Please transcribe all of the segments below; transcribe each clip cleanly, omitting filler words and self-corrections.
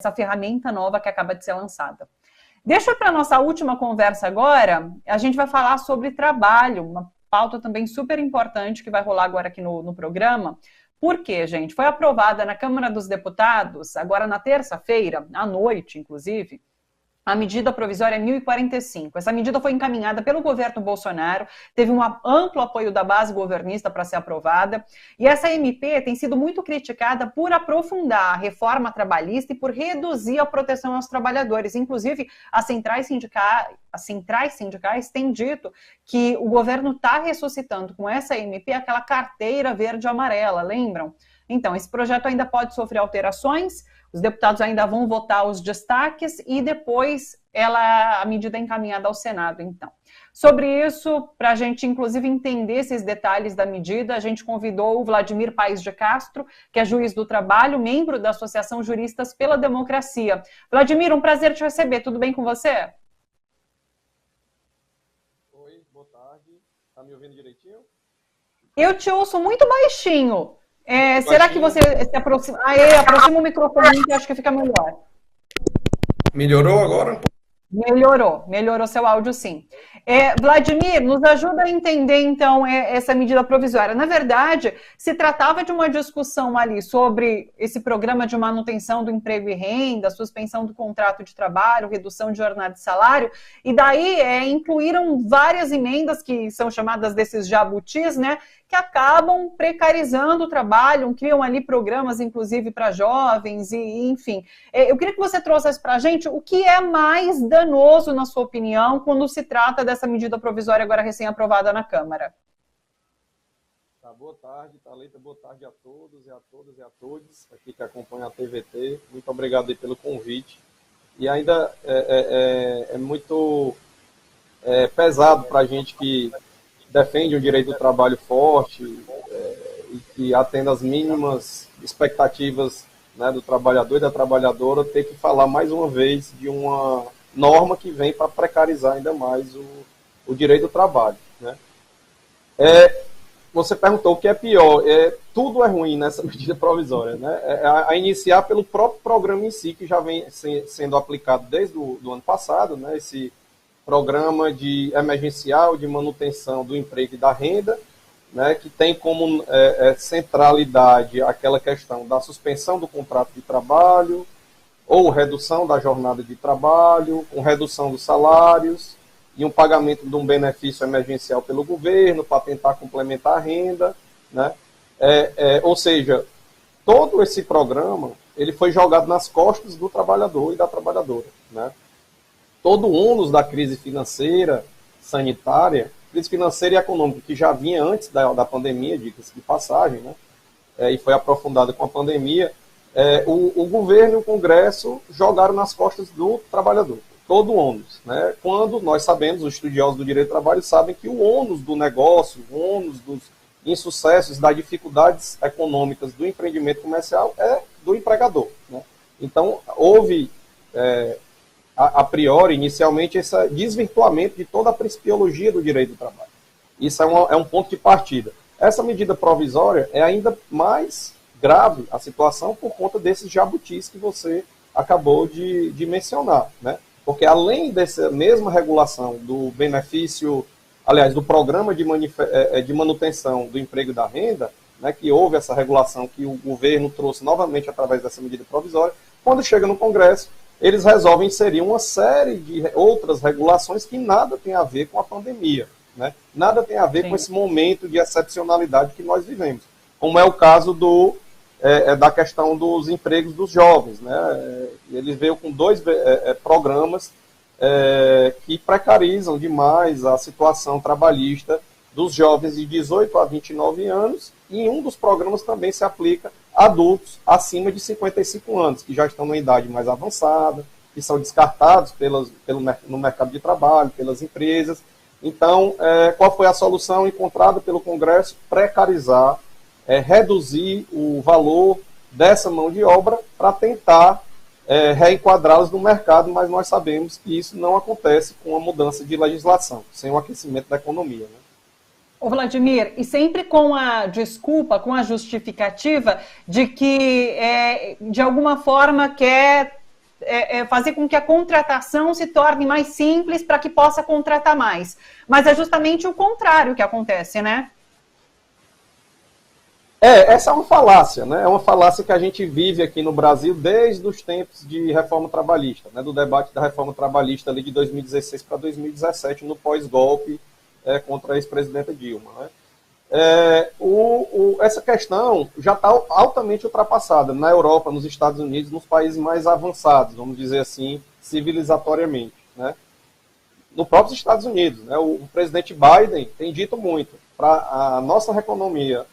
essa ferramenta nova que acaba de ser lançada. Deixa para a nossa última conversa agora, a gente vai falar sobre trabalho, uma pauta também super importante que vai rolar agora aqui no programa. Por quê, gente? Foi aprovada na Câmara dos Deputados, agora na terça-feira, à noite, inclusive, a medida provisória 1045. Essa medida foi encaminhada pelo governo Bolsonaro, teve um amplo apoio da base governista para ser aprovada, e essa MP tem sido muito criticada por aprofundar a reforma trabalhista e por reduzir a proteção aos trabalhadores. Inclusive, as centrais sindicais têm dito que o governo está ressuscitando com essa MP aquela carteira verde e amarela, lembram? Então, esse projeto ainda pode sofrer alterações, os deputados ainda vão votar os destaques e depois a medida é encaminhada ao Senado, então. Sobre isso, para a gente, inclusive, entender esses detalhes da medida, a gente convidou o Vladimir Paes de Castro, que é juiz do trabalho, membro da Associação Juristas pela Democracia. Vladimir, um prazer te receber. Tudo bem com você? Oi, boa tarde. Está me ouvindo direitinho? Eu te ouço muito baixinho. Será que você se aproxima? Aproxima o microfone que acho que fica melhor. Melhorou agora? Melhorou seu áudio, sim. Vladimir, nos ajuda a entender, então, essa medida provisória. Na verdade, se tratava de uma discussão ali sobre esse programa de manutenção do emprego e renda, suspensão do contrato de trabalho, redução de jornada de salário, e daí incluíram várias emendas que são chamadas desses jabutis, né, que acabam precarizando o trabalho, criam ali programas, inclusive, para jovens, e enfim. Eu queria que você trouxesse para a gente o que é mais danoso, na sua opinião, quando se trata dessa medida provisória agora recém-aprovada na Câmara. Boa tarde, Thalita, boa tarde a todos e a todas e a todos aqui que acompanham a TVT. Muito obrigado aí pelo convite. E ainda é muito pesado para a gente que defende um direito do trabalho forte e que atende às mínimas expectativas, né, do trabalhador e da trabalhadora, ter que falar mais uma vez de uma norma que vem para precarizar ainda mais o direito do trabalho, né? Você perguntou o que é pior. Tudo é ruim nessa medida provisória, né? A iniciar pelo próprio programa em si, que já vem sendo aplicado desde o ano passado, né? Esse programa emergencial de manutenção do emprego e da renda, né, que tem como centralidade aquela questão da suspensão do contrato de trabalho ou redução da jornada de trabalho, com redução dos salários e um pagamento de um benefício emergencial pelo governo para tentar complementar a renda, né? Ou seja, todo esse programa ele foi jogado nas costas do trabalhador e da trabalhadora, né? Todo o ônus da crise financeira, sanitária, crise financeira e econômica, que já vinha antes da pandemia, diga-se de passagem, né? E foi aprofundada com a pandemia, o governo e o Congresso jogaram nas costas do trabalhador, todo o ônus, né? Quando nós sabemos, os estudiosos do direito do trabalho sabem que o ônus do negócio, o ônus dos insucessos, das dificuldades econômicas do empreendimento comercial é do empregador, né? Então, houve a priori, inicialmente, esse desvirtuamento de toda a principiologia do direito do trabalho. Isso é um ponto de partida. Essa medida provisória é ainda mais grave a situação por conta desses jabutis que você acabou de mencionar, né? Porque além dessa mesma regulação do benefício, aliás, do programa de manutenção do emprego e da renda, né, que houve essa regulação que o governo trouxe novamente através dessa medida provisória, quando chega no Congresso, eles resolvem inserir uma série de outras regulações que nada tem a ver com a pandemia, né? Nada tem a ver com esse momento de excepcionalidade que nós vivemos, como é o caso da questão dos empregos dos jovens, né? Eles veio com dois programas que precarizam demais a situação trabalhista dos jovens de 18 a 29 anos, e em um dos programas também se aplica adultos acima de 55 anos, que já estão numa idade mais avançada, que são descartados no mercado de trabalho, pelas empresas. Então, qual foi a solução encontrada pelo Congresso? Precarizar, reduzir o valor dessa mão de obra para tentar reenquadrá-las no mercado, mas nós sabemos que isso não acontece com a mudança de legislação, sem o aquecimento da economia, né? Ô Vladimir, e sempre com a desculpa, com a justificativa de que, de alguma forma, quer fazer com que a contratação se torne mais simples para que possa contratar mais. Mas é justamente o contrário que acontece, né? Essa é uma falácia, né? É uma falácia que a gente vive aqui no Brasil desde os tempos de reforma trabalhista, né? Do debate da reforma trabalhista ali de 2016 para 2017, no pós-golpe contra a ex-presidenta Dilma, né? Essa questão já está altamente ultrapassada na Europa, nos Estados Unidos, nos países mais avançados, vamos dizer assim, civilizatoriamente, né? No próprio Estados Unidos, né? O presidente Biden tem dito muito para a nossa economia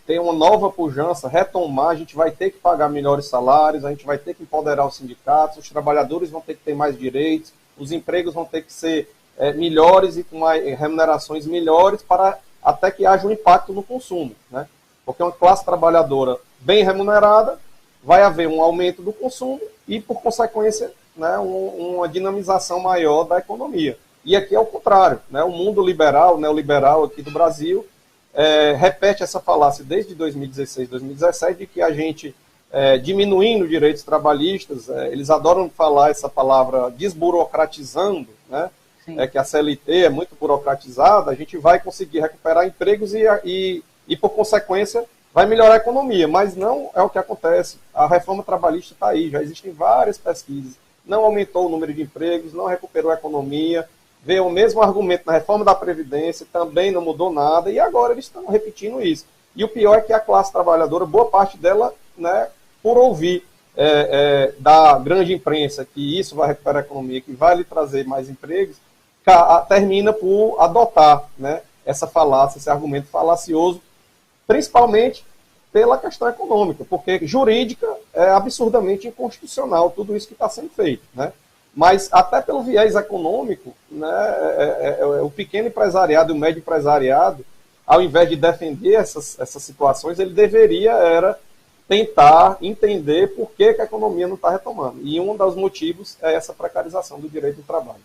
ter uma nova pujança, retomar, a gente vai ter que pagar melhores salários, a gente vai ter que empoderar os sindicatos, os trabalhadores vão ter que ter mais direitos, os empregos vão ter que ser melhores e com remunerações melhores para até que haja um impacto no consumo, né? Porque uma classe trabalhadora bem remunerada, vai haver um aumento do consumo e, por consequência, né, uma dinamização maior da economia. E aqui é o contrário, né? O mundo liberal, neoliberal aqui do Brasil, repete essa falácia desde 2016, 2017, de que a gente, diminuindo direitos trabalhistas, eles adoram falar essa palavra desburocratizando, né? Que a CLT é muito burocratizada, a gente vai conseguir recuperar empregos e por consequência, vai melhorar a economia, mas não é o que acontece. A reforma trabalhista está aí, já existem várias pesquisas, não aumentou o número de empregos, não recuperou a economia, veio o mesmo argumento na reforma da Previdência, também não mudou nada, e agora eles estão repetindo isso. E o pior é que a classe trabalhadora, boa parte dela, né, por ouvir da grande imprensa que isso vai recuperar a economia, que vai lhe trazer mais empregos, termina por adotar, né, essa falácia, esse argumento falacioso, principalmente pela questão econômica, porque jurídica é absurdamente inconstitucional tudo isso que está sendo feito, né? Mas até pelo viés econômico, né, o pequeno empresariado e o médio empresariado, ao invés de defender essas situações, ele deveria tentar entender por que a economia não está retomando. E um dos motivos é essa precarização do direito do trabalho.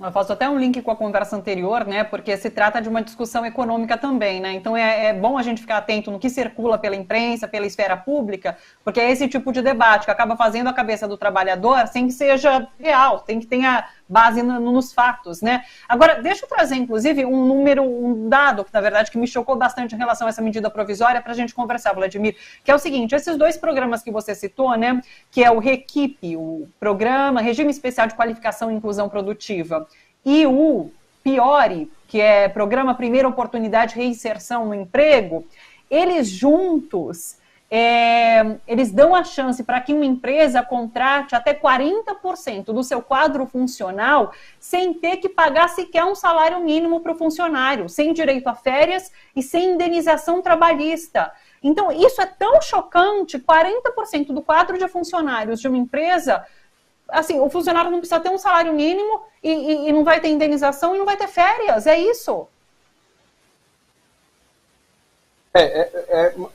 Eu faço até um link com a conversa anterior, né? Porque se trata de uma discussão econômica também, né? Então é bom a gente ficar atento no que circula pela imprensa, pela esfera pública, porque é esse tipo de debate que acaba fazendo a cabeça do trabalhador sem que seja real, tem que tenha base nos fatos, né? Agora, deixa eu trazer, inclusive, um dado, que na verdade que me chocou bastante em relação a essa medida provisória para a gente conversar, Vladimir, que é o seguinte: esses dois programas que você citou, né? Que é o REQIP, o Programa Regime Especial de Qualificação e Inclusão Produtiva, e o PIORE, que é Programa Primeira Oportunidade de Reinserção no Emprego, eles juntos, eles dão a chance para que uma empresa contrate até 40% do seu quadro funcional sem ter que pagar sequer um salário mínimo para o funcionário, sem direito a férias e sem indenização trabalhista. Então, isso é tão chocante, 40% do quadro de funcionários de uma empresa. Assim, o funcionário não precisa ter um salário mínimo e não vai ter indenização e não vai ter férias, é isso.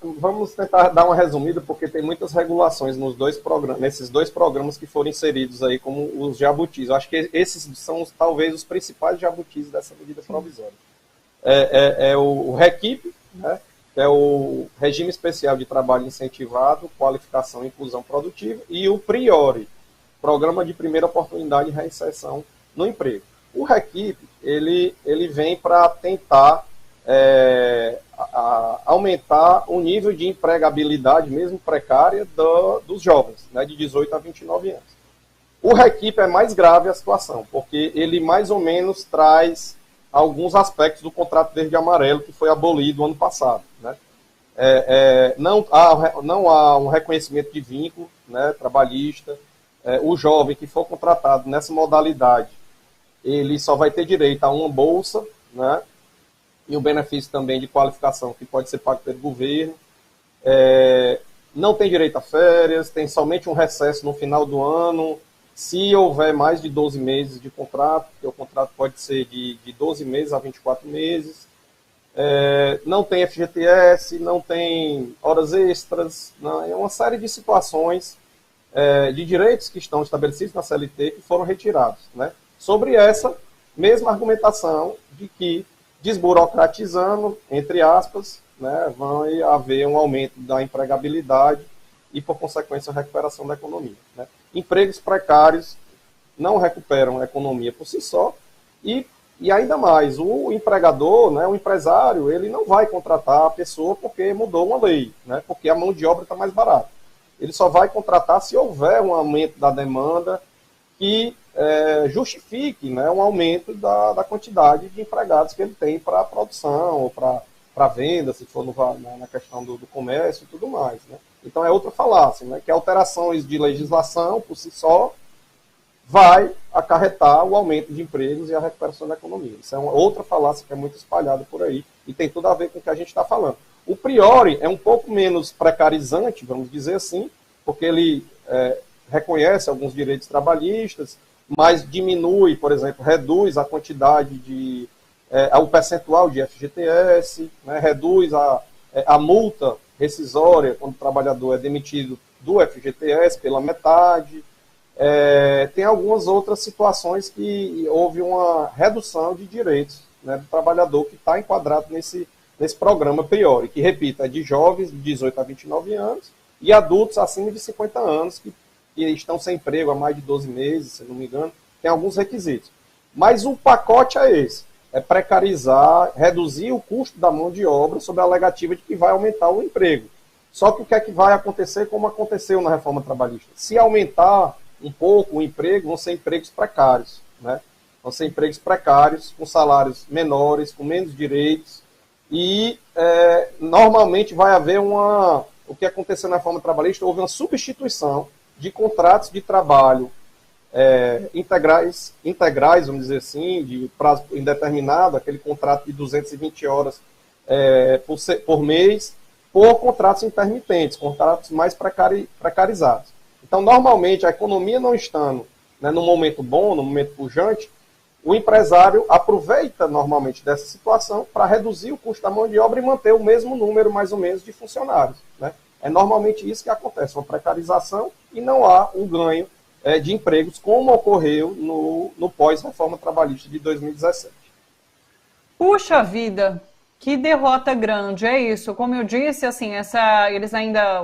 Vamos tentar dar uma resumida, porque tem muitas regulações nesses dois programas que foram inseridos aí como os jabutis. Eu acho que esses são talvez os principais jabutis dessa medida provisória. O REQIP, né, que é o Regime Especial de Trabalho Incentivado, Qualificação e Inclusão Produtiva, e o PRIORE, Programa de Primeira Oportunidade de Reinserção no Emprego. O REQIP, ele vem para tentar aumentar o nível de empregabilidade, mesmo precária, dos jovens, né, de 18 a 29 anos. O REQIP é mais grave a situação, porque ele mais ou menos traz alguns aspectos do contrato verde e amarelo que foi abolido ano passado, né? Não há um reconhecimento de vínculo, né, trabalhista. O jovem que for contratado nessa modalidade, ele só vai ter direito a uma bolsa, né, e um benefício também de qualificação que pode ser pago pelo governo. Não tem direito a férias, tem somente um recesso no final do ano, se houver mais de 12 meses de contrato, porque o contrato pode ser de 12 meses a 24 meses. Não tem FGTS, não tem horas extras, é uma série de situações de direitos que estão estabelecidos na CLT que foram retirados, né? Sobre essa mesma argumentação de que, desburocratizando, entre aspas, né, vai haver um aumento da empregabilidade e, por consequência, a recuperação da economia. Né? Empregos precários não recuperam a economia por si só e ainda mais, o empregador, né, o empresário, ele não vai contratar a pessoa porque mudou uma lei, né, porque a mão de obra está mais barata. Ele só vai contratar se houver um aumento da demanda que justifique, né, um aumento da quantidade de empregados que ele tem para a produção ou para venda, se for na questão do comércio e tudo mais. Né. Então é outra falácia, né, que alterações de legislação por si só vai acarretar o aumento de empregos e a recuperação da economia. Isso é uma outra falácia que é muito espalhada por aí e tem tudo a ver com o que a gente está falando. O priori é um pouco menos precarizante, vamos dizer assim, porque ele reconhece alguns direitos trabalhistas, mas diminui, por exemplo, reduz a quantidade o percentual de FGTS, né, reduz a multa rescisória quando o trabalhador é demitido do FGTS pela metade. Tem algumas outras situações que houve uma redução de direitos, né, do trabalhador que está enquadrado nesse programa priori, que, repito, é de jovens de 18 a 29 anos e adultos acima de 50 anos que estão sem emprego há mais de 12 meses, se não me engano, tem alguns requisitos. Mas o pacote é esse, é precarizar, reduzir o custo da mão de obra sob a alegativa de que vai aumentar o emprego. Só que o que é que vai acontecer como aconteceu na reforma trabalhista? Se aumentar um pouco o emprego, vão ser empregos precários, né? Vão ser empregos precários, com salários menores, com menos direitos, e normalmente vai haver o que aconteceu na reforma trabalhista, houve uma substituição de contratos de trabalho integrais, vamos dizer assim, de prazo indeterminado, aquele contrato de 220 horas por mês, por contratos intermitentes, contratos mais precarizados. Então, normalmente, a economia não estando, né, no momento bom, no momento pujante, o empresário aproveita normalmente dessa situação para reduzir o custo da mão de obra e manter o mesmo número, mais ou menos, de funcionários. Né? É normalmente isso que acontece, uma precarização e não há um ganho de empregos, como ocorreu no pós-reforma trabalhista de 2017. Puxa vida! Que derrota grande, é isso. Como eu disse, assim,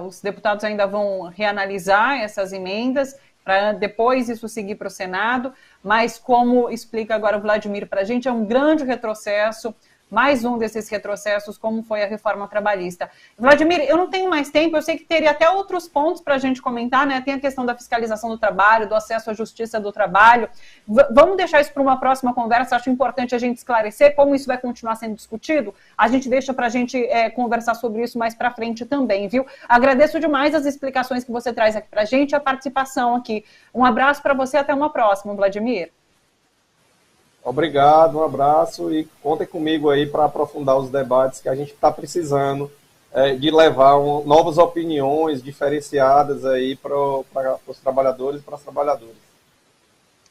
os deputados ainda vão reanalisar essas emendas para depois isso seguir para o Senado, mas como explica agora o Vladimir para a gente, é um grande retrocesso, mais um desses retrocessos, como foi a reforma trabalhista. Vladimir, eu não tenho mais tempo, eu sei que teria até outros pontos para a gente comentar, né? Tem a questão da fiscalização do trabalho, do acesso à justiça do trabalho. Vamos deixar isso para uma próxima conversa, acho importante a gente esclarecer como isso vai continuar sendo discutido. A gente deixa para a gente conversar sobre isso mais para frente também, viu? Agradeço demais as explicações que você traz aqui para a gente, a participação aqui. Um abraço para você, até uma próxima, Vladimir. Obrigado, um abraço e contem comigo aí para aprofundar os debates que a gente está precisando de levar novas opiniões diferenciadas aí para os trabalhadores e para as trabalhadoras.